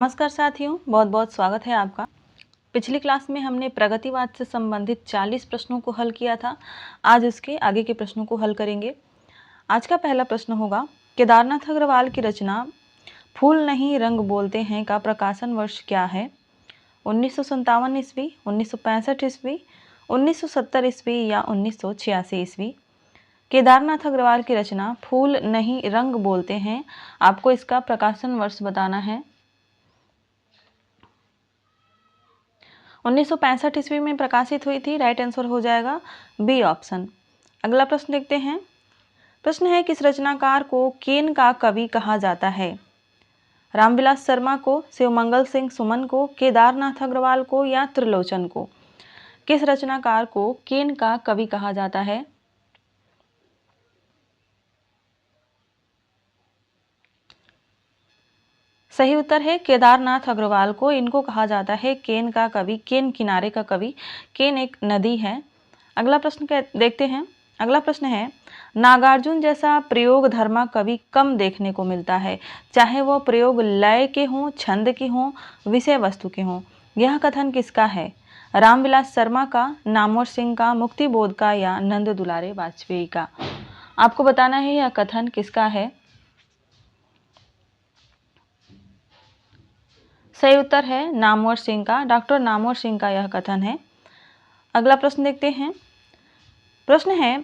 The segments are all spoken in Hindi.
नमस्कार साथियों, बहुत बहुत स्वागत है आपका। पिछली क्लास में हमने प्रगतिवाद से संबंधित 40 प्रश्नों को हल किया था। आज उसके आगे के प्रश्नों को हल करेंगे। आज का पहला प्रश्न होगा, केदारनाथ अग्रवाल की रचना फूल नहीं रंग बोलते हैं का प्रकाशन वर्ष क्या है? 1957 ईस्वी, 1965 ईस्वी, 1970 ईस्वी या 1986 ईस्वी? केदारनाथ अग्रवाल की रचना फूल नहीं रंग बोलते हैं, आपको इसका प्रकाशन वर्ष बताना है। 1965 ईस्वी में प्रकाशित हुई थी। राइट आंसर हो जाएगा बी ऑप्शन। अगला प्रश्न देखते हैं। प्रश्न है, किस रचनाकार को केन का कवि कहा जाता है? रामविलास शर्मा को, शिवमंगल सिंह सुमन को, केदारनाथ अग्रवाल को या त्रिलोचन को? किस रचनाकार को केन का कवि कहा जाता है? सही उत्तर है केदारनाथ अग्रवाल को। इनको कहा जाता है केन का कवि, केन किनारे का कवि। केन एक नदी है। अगला प्रश्न देखते हैं। अगला प्रश्न है, नागार्जुन जैसा प्रयोग धर्मा कवि कम देखने को मिलता है, चाहे वह प्रयोग लय के हों, छंद के हों, विषय वस्तु के हों। यह कथन किसका है? रामविलास शर्मा का, नामवर सिंह का, मुक्तिबोध का या नंद दुलारे वाजपेयी का? आपको बताना है यह कथन किसका है। सही उत्तर है नामवर सिंह का, डॉक्टर नामवर सिंह का यह कथन है। अगला प्रश्न देखते हैं। प्रश्न है,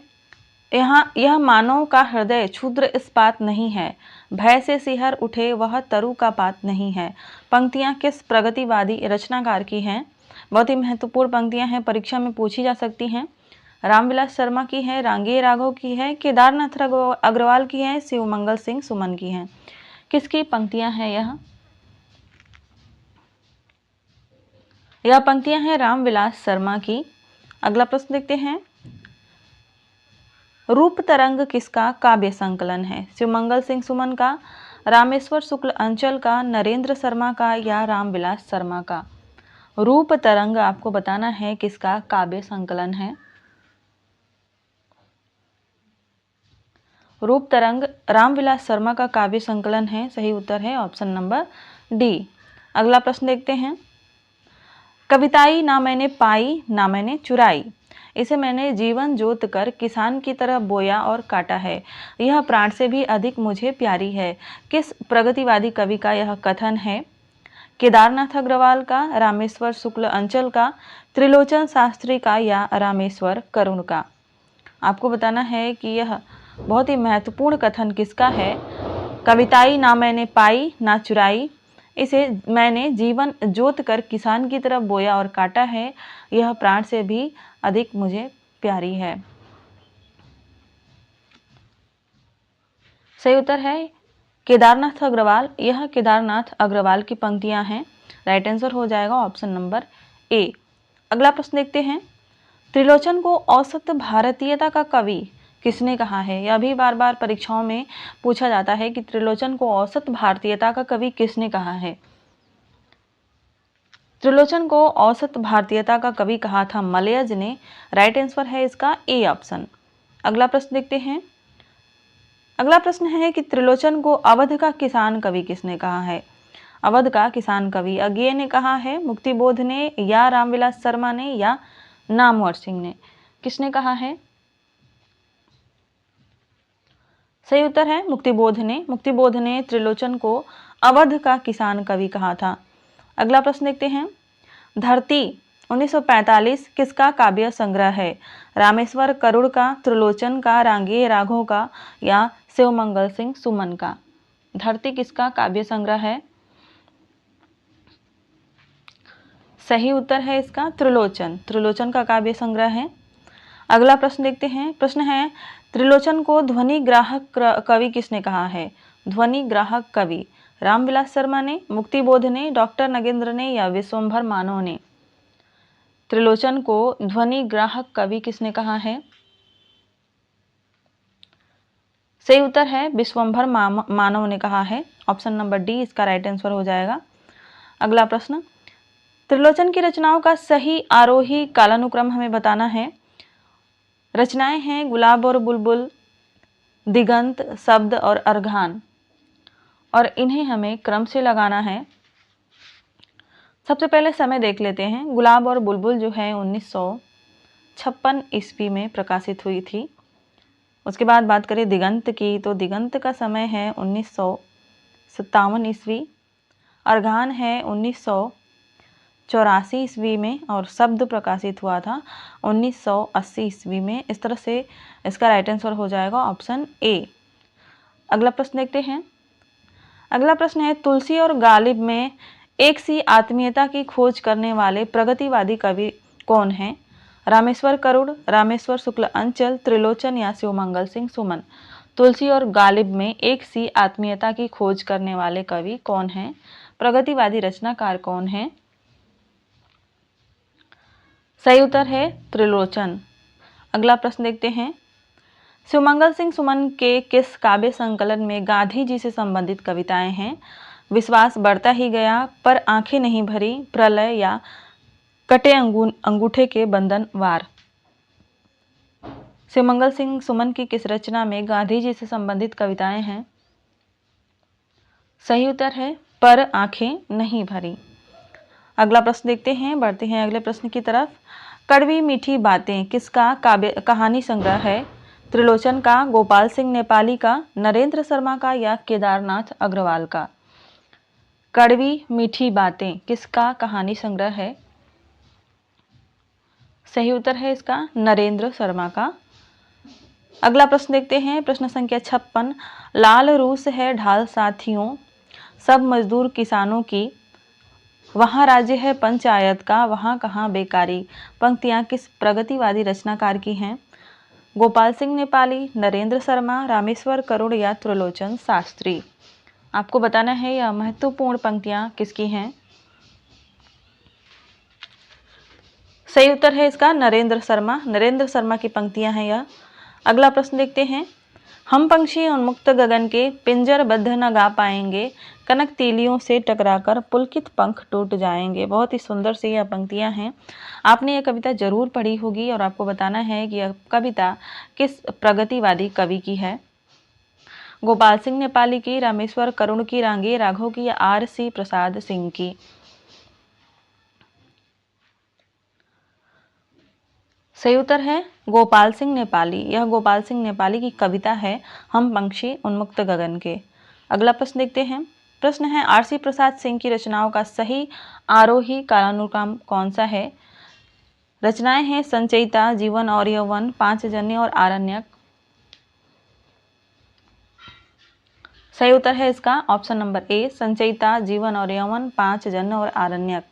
यह मानव का हृदय क्षुद्र इस्पात नहीं है, भय से सिहर उठे वह तरु का पात नहीं है। पंक्तियां किस प्रगतिवादी रचनाकार की हैं? बहुत ही महत्वपूर्ण पंक्तियां हैं, परीक्षा में पूछी जा सकती हैं। रामविलास शर्मा की है, रांगे राघव की है, केदारनाथ अग्रवाल की है, शिवमंगल सिंह सुमन की है। किसकी पंक्तियां हैं यह? यह पंक्तियां हैं रामविलास शर्मा की। अगला प्रश्न देखते हैं। रूप तरंग किसका काव्य संकलन है? शिवमंगल सिंह सुमन का, रामेश्वर शुक्ल अंचल का, नरेंद्र शर्मा का या रामविलास शर्मा का? रूप तरंग आपको बताना है किसका काव्य संकलन है। रूप तरंग रामविलास शर्मा का काव्य संकलन है। सही उत्तर है ऑप्शन नंबर डी। अगला प्रश्न देखते हैं। कविताई ना मैंने पाई ना मैंने चुराई, इसे मैंने जीवन जोत कर किसान की तरह बोया और काटा है, यह प्राण से भी अधिक मुझे प्यारी है। किस प्रगतिवादी कवि का यह कथन है? केदारनाथ अग्रवाल का, रामेश्वर शुक्ल अंचल का, त्रिलोचन शास्त्री का या रामेश्वर करुण का? आपको बताना है कि यह बहुत ही महत्वपूर्ण कथन किसका है। कविताई ना मैंने पाई ना चुराई, इसे मैंने जीवन जोत कर किसान की तरफ बोया और काटा है, यह प्राण से भी अधिक मुझे प्यारी है। सही उत्तर है केदारनाथ अग्रवाल। यह केदारनाथ अग्रवाल की पंक्तियां हैं। राइट आंसर हो जाएगा ऑप्शन नंबर ए। अगला प्रश्न देखते हैं। त्रिलोचन को औसत भारतीयता का कवि किसने कहा है? यह भी बार बार परीक्षाओं में पूछा जाता है कि त्रिलोचन को औसत भारतीयता का कवि किसने कहा है। त्रिलोचन को औसत भारतीयता का कवि कहा था मलयज ने। राइट आंसर है इसका ए ऑप्शन। अगला प्रश्न देखते हैं। अगला प्रश्न है कि त्रिलोचन को अवध का किसान कवि किसने कहा है? अवध का किसान कवि अज्ञेय ने कहा है, मुक्तिबोध ने या रामविलास शर्मा ने या नामवर सिंह ने? किसने कहा है? सही उत्तर है मुक्तिबोध ने। मुक्तिबोध ने त्रिलोचन को अवध का किसान कवि कहा था। अगला प्रश्न देखते हैं। धरती 1945 किसका काव्य संग्रह है? रामेश्वर करुड़ का, त्रिलोचन का, रांगे राघव का या शिवमंगल सिंह सुमन का? धरती किसका काव्य संग्रह है? सही उत्तर है इसका त्रिलोचन। त्रिलोचन का काव्य संग्रह है। अगला प्रश्न देखते हैं। प्रश्न है, त्रिलोचन को ध्वनि ग्राहक कवि किसने कहा है? ध्वनि ग्राहक कवि रामविलास शर्मा ने, मुक्तिबोध ने, डॉक्टर नगेंद्र ने या विश्वंभर मानव ने? त्रिलोचन को ध्वनि ग्राहक कवि किसने कहा है? सही उत्तर है विश्वंभर मानव ने कहा है। ऑप्शन नंबर डी इसका राइट आंसर हो जाएगा। अगला प्रश्न, त्रिलोचन की रचनाओं का सही आरोही कालानुक्रम हमें बताना है। रचनाएं हैं गुलाब और बुलबुल, दिगंत, शब्द और अर्घान, और इन्हें हमें क्रम से लगाना है। सबसे पहले समय देख लेते हैं। गुलाब और बुलबुल जो है 1956 ईस्वी में प्रकाशित हुई थी। उसके बाद बात करें दिगंत की, तो दिगंत का समय है 1957 ईस्वी। अर्घान है 1984 ईस्वी में और शब्द प्रकाशित हुआ था 1980 ईस्वी में। इस तरह से इसका राइट आंसर हो जाएगा ऑप्शन ए। अगला प्रश्न देखते हैं। अगला प्रश्न है, तुलसी और गालिब में एक सी आत्मीयता की खोज करने वाले प्रगतिवादी कवि कौन हैं? रामेश्वर करुड़, रामेश्वर शुक्ल अंचल, त्रिलोचन या शिवमंगल सिंह सुमन। तुलसी और गालिब में एक सी आत्मीयता की खोज करने वाले कवि कौन हैं? प्रगतिवादी रचनाकार कौन हैं? सही उत्तर है त्रिलोचन। अगला प्रश्न देखते हैं। शिवमंगल सिंह सुमन के किस काव्य संकलन में गांधी जी से संबंधित कविताएं हैं? विश्वास बढ़ता ही गया, पर आंखें नहीं भरी, प्रलय या कटे अंगूठे के बंधन वार। शिवमंगल सिंह सुमन की किस रचना में गांधी जी से संबंधित कविताएं हैं? सही उत्तर है पर आंखें नहीं भरी। अगला प्रश्न देखते हैं, बढ़ते हैं अगले प्रश्न की तरफ। कड़वी मीठी बातें किसका काव्य कहानी संग्रह है? त्रिलोचन का, गोपाल सिंह नेपाली का, नरेंद्र शर्मा का या केदारनाथ अग्रवाल का? कड़वी मीठी बातें किसका कहानी संग्रह है? सही उत्तर है इसका नरेंद्र शर्मा का। अगला प्रश्न देखते हैं, प्रश्न संख्या 56। लाल रूस है ढाल साथियों, सब मजदूर किसानों की, वहाँ राज्य है पंचायत का, वहाँ कहाँ बेकारी। पंक्तियाँ किस प्रगतिवादी रचनाकार की हैं? गोपाल सिंह नेपाली, नरेंद्र शर्मा, रामेश्वर करुड़ या त्रिलोचन शास्त्री। आपको बताना है यह महत्वपूर्ण पंक्तियाँ किसकी हैं। सही उत्तर है इसका नरेंद्र शर्मा। नरेंद्र शर्मा की पंक्तियाँ हैं यह। अगला प्रश्न देखते हैं। हम पंछी उन्मुक्त गगन के पिंजरबद्ध न गा पाएंगे, कनक तीलियों से टकराकर पुलकित पंख टूट जाएंगे। बहुत ही सुंदर सी यह पंक्तियां हैं। आपने यह कविता जरूर पढ़ी होगी और आपको बताना है कि यह कविता किस प्रगतिवादी कवि की है। गोपाल सिंह नेपाली की, रामेश्वर करुण की, रांगे राघव की या R.C. प्रसाद सिंह की? सही उत्तर है गोपाल सिंह नेपाली। यह गोपाल सिंह नेपाली की कविता है हम पंछी उन्मुक्त गगन के। अगला प्रश्न देखते हैं। प्रश्न है, R.C. प्रसाद सिंह की रचनाओं का सही आरोही कालानुक्रम कौन सा है? रचनाएं हैं संचयिता, जीवन और यौवन, पांचजन्य और आरण्यक। सही उत्तर है इसका ऑप्शन नंबर ए, संचयिता, जीवन और यौवन, पांचजन्य और आरण्यक।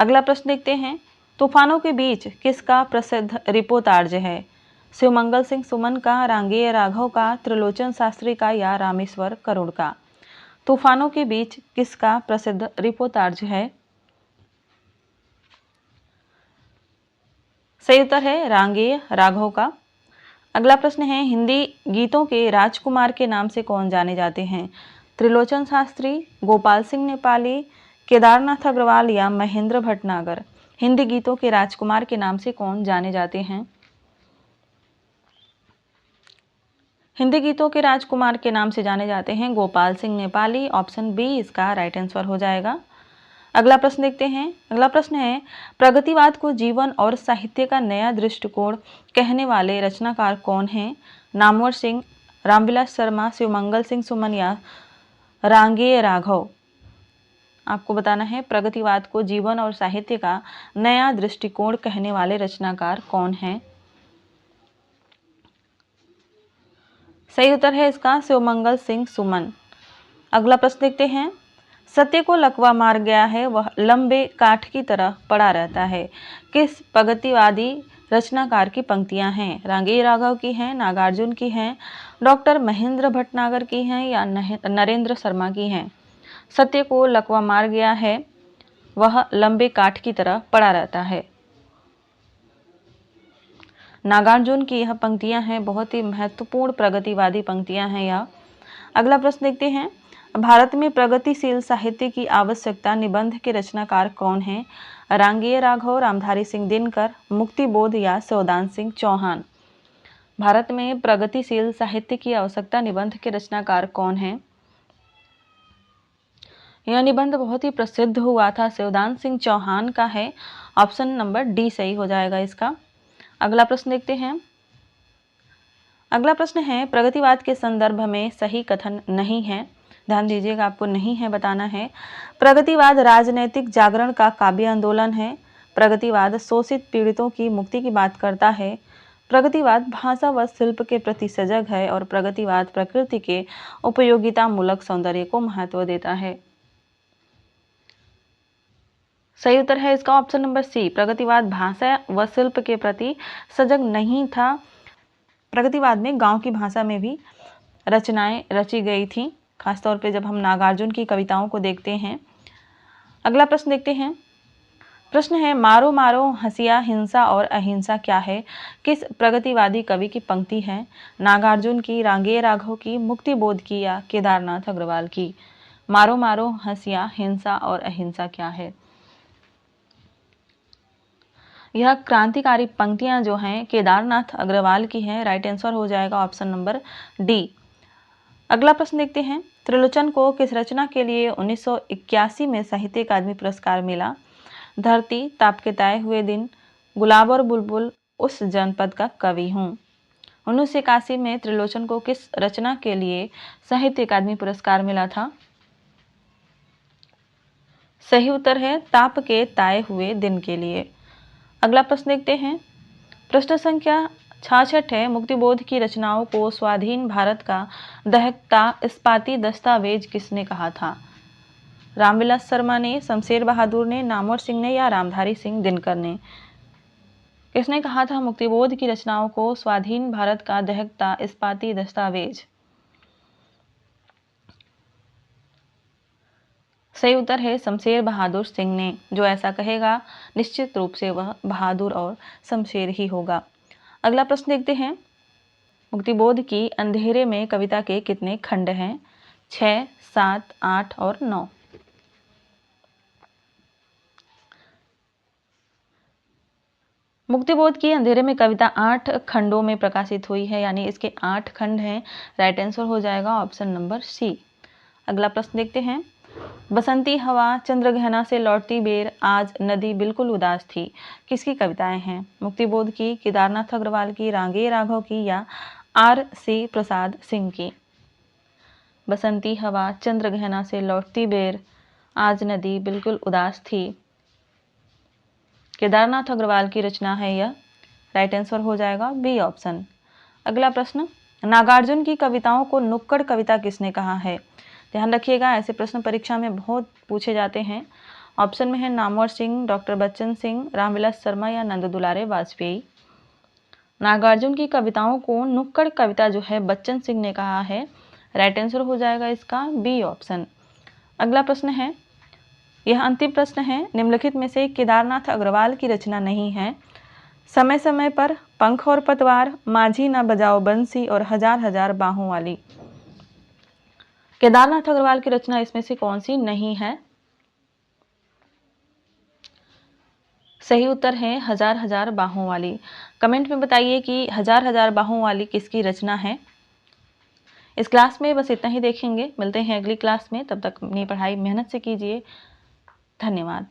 अगला प्रश्न देखते हैं। तूफानों के बीच किसका प्रसिद्ध रिपोतार्ज है? शिवमंगल सिंह सुमन का, रांगेय राघव का, त्रिलोचन शास्त्री का या रामेश्वर करुड़ का? तूफानों के बीच किसका प्रसिद्ध रिपोतार्ज है? सही उत्तर है रांगेय राघव का। अगला प्रश्न है, हिंदी गीतों के राजकुमार के नाम से कौन जाने जाते हैं? त्रिलोचन शास्त्री, गोपाल सिंह नेपाली, केदारनाथ अग्रवाल या महेंद्र भटनागर। हिंदी गीतों के राजकुमार के नाम से कौन जाने जाते हैं? हिंदी गीतों के राजकुमार के नाम से जाने जाते हैं गोपाल सिंह नेपाली। ऑप्शन बी इसका राइट आंसर हो जाएगा। अगला प्रश्न देखते हैं। अगला प्रश्न है, प्रगतिवाद को जीवन और साहित्य का नया दृष्टिकोण कहने वाले रचनाकार कौन हैं? नामवर सिंह, रामविलास शर्मा, शिवमंगल सिंह सुमन या रांगेय राघव। आपको बताना है प्रगतिवाद को जीवन और साहित्य का नया दृष्टिकोण कहने वाले रचनाकार कौन हैं? सही उत्तर है इसका शिवमंगल सिंह सुमन। अगला प्रश्न देखते हैं। सत्य को लकवा मार गया है, वह लंबे काठ की तरह पड़ा रहता है। किस प्रगतिवादी रचनाकार की पंक्तियां हैं? रांगेय राघव की हैं, नागार्जुन की हैं, डॉक्टर महेंद्र भटनागर की हैं या नरेंद्र शर्मा की हैं? सत्य को लकवा मार गया है, वह लंबे काठ की तरह पड़ा रहता है। नागार्जुन की यह पंक्तियां हैं, बहुत ही महत्वपूर्ण प्रगतिवादी पंक्तियां हैं यह। अगला प्रश्न देखते हैं। भारत में प्रगतिशील साहित्य की आवश्यकता निबंध के रचनाकार कौन हैं? रांगेय राघव, रामधारी सिंह दिनकर, मुक्तिबोध या सौदान सिंह चौहान। भारत में प्रगतिशील साहित्य की आवश्यकता निबंध के रचनाकार कौन हैं? यह निबंध बहुत ही प्रसिद्ध हुआ था, शिवदान सिंह चौहान का है। ऑप्शन नंबर डी सही हो जाएगा इसका। अगला प्रश्न देखते हैं। अगला प्रश्न है, प्रगतिवाद के संदर्भ में सही कथन नहीं है। ध्यान दीजिएगा, आपको नहीं है बताना है। प्रगतिवाद राजनैतिक जागरण का काव्य आंदोलन है। प्रगतिवाद शोषित पीड़ितों की मुक्ति की बात करता है। प्रगतिवाद भाषा व शिल्प के प्रति सजग है और प्रगतिवाद प्रकृति के उपयोगितामूलक सौंदर्य को महत्व देता है। सही उत्तर है इसका ऑप्शन नंबर सी, प्रगतिवाद भाषा व शिल्प के प्रति सजग नहीं था। प्रगतिवाद में गांव की भाषा में भी रचनाएं रची गई थी, खासतौर पे जब हम नागार्जुन की कविताओं को देखते हैं। अगला प्रश्न देखते हैं। प्रश्न है, मारो मारो हंसिया हिंसा और अहिंसा क्या है? किस प्रगतिवादी कवि की पंक्ति है? नागार्जुन की, रांगे राघव की, मुक्ति बोध की या केदारनाथ अग्रवाल की? मारो मारो हंसिया हिंसा और अहिंसा क्या है? यह क्रांतिकारी पंक्तियां जो हैं केदारनाथ अग्रवाल की हैं। राइट आंसर हो जाएगा ऑप्शन नंबर डी। अगला प्रश्न देखते हैं। त्रिलोचन को किस रचना के लिए 1981 में साहित्य अकादमी पुरस्कार मिला? धरती, ताप के ताए हुए दिन, गुलाब और बुलबुल, उस जनपद का कवि हूँ। 1981 में त्रिलोचन को किस रचना के लिए साहित्य अकादमी पुरस्कार मिला था? सही उत्तर है ताप के ताए हुए दिन के लिए। अगला प्रश्न देखते हैं। प्रश्न संख्या 66 है, मुक्तिबोध की रचनाओं को स्वाधीन भारत का दहकता इस्पाती दस्तावेज किसने कहा था? रामविलास शर्मा ने, शमशेर बहादुर ने, नामवर सिंह ने या रामधारी सिंह दिनकर ने? किसने कहा था मुक्तिबोध की रचनाओं को स्वाधीन भारत का दहकता इस्पाती दस्तावेज? सही उत्तर है शमशेर बहादुर सिंह ने। जो ऐसा कहेगा निश्चित रूप से वह बहादुर और शमशेर ही होगा। अगला प्रश्न देखते हैं। मुक्तिबोध की अंधेरे में कविता के कितने खंड हैं? 6, 7, 8 और 9। मुक्तिबोध की अंधेरे में कविता 8 खंडों में प्रकाशित हुई है, यानी इसके 8 खंड हैं। राइट आंसर हो जाएगा ऑप्शन नंबर सी। अगला प्रश्न देखते हैं। बसंती हवा, चंद्रगहना से लौटती बेर, आज नदी बिल्कुल उदास थी, किसकी कविताएं हैं? मुक्तिबोध की, केदारनाथ अग्रवाल की, रांगे राघव की या R.C. प्रसाद सिंह की? बसंती हवा, चंद्रगहना से लौटती बेर, आज नदी बिल्कुल उदास थी, केदारनाथ अग्रवाल की रचना है यह। राइट आंसर हो जाएगा बी ऑप्शन। अगला प्रश्न, नागार्जुन की कविताओं को नुक्कड़ कविता किसने कहा है? ध्यान रखिएगा, ऐसे प्रश्न परीक्षा में बहुत पूछे जाते हैं। ऑप्शन में है नामवर सिंह, डॉक्टर बच्चन सिंह, रामविलास शर्मा या नंद दुलारे वाजपेयी। नागार्जुन की कविताओं को नुक्कड़ कविता जो है बच्चन सिंह ने कहा है। राइट आंसर हो जाएगा इसका बी ऑप्शन। अगला प्रश्न है, यह अंतिम प्रश्न है। निम्नलिखित में से केदारनाथ अग्रवाल की रचना नहीं है? समय समय पर, पंख और पतवार, माझी न बजाओ बंसी और हजार हजार बाहों वाली। केदारनाथ अग्रवाल की रचना इसमें से कौन सी नहीं है? सही उत्तर है हजार हजार बाहों वाली। कमेंट में बताइए कि हजार हजार बाहों वाली किसकी रचना है। इस क्लास में बस इतना ही देखेंगे, मिलते हैं अगली क्लास में। तब तक अपनी पढ़ाई मेहनत से कीजिए। धन्यवाद।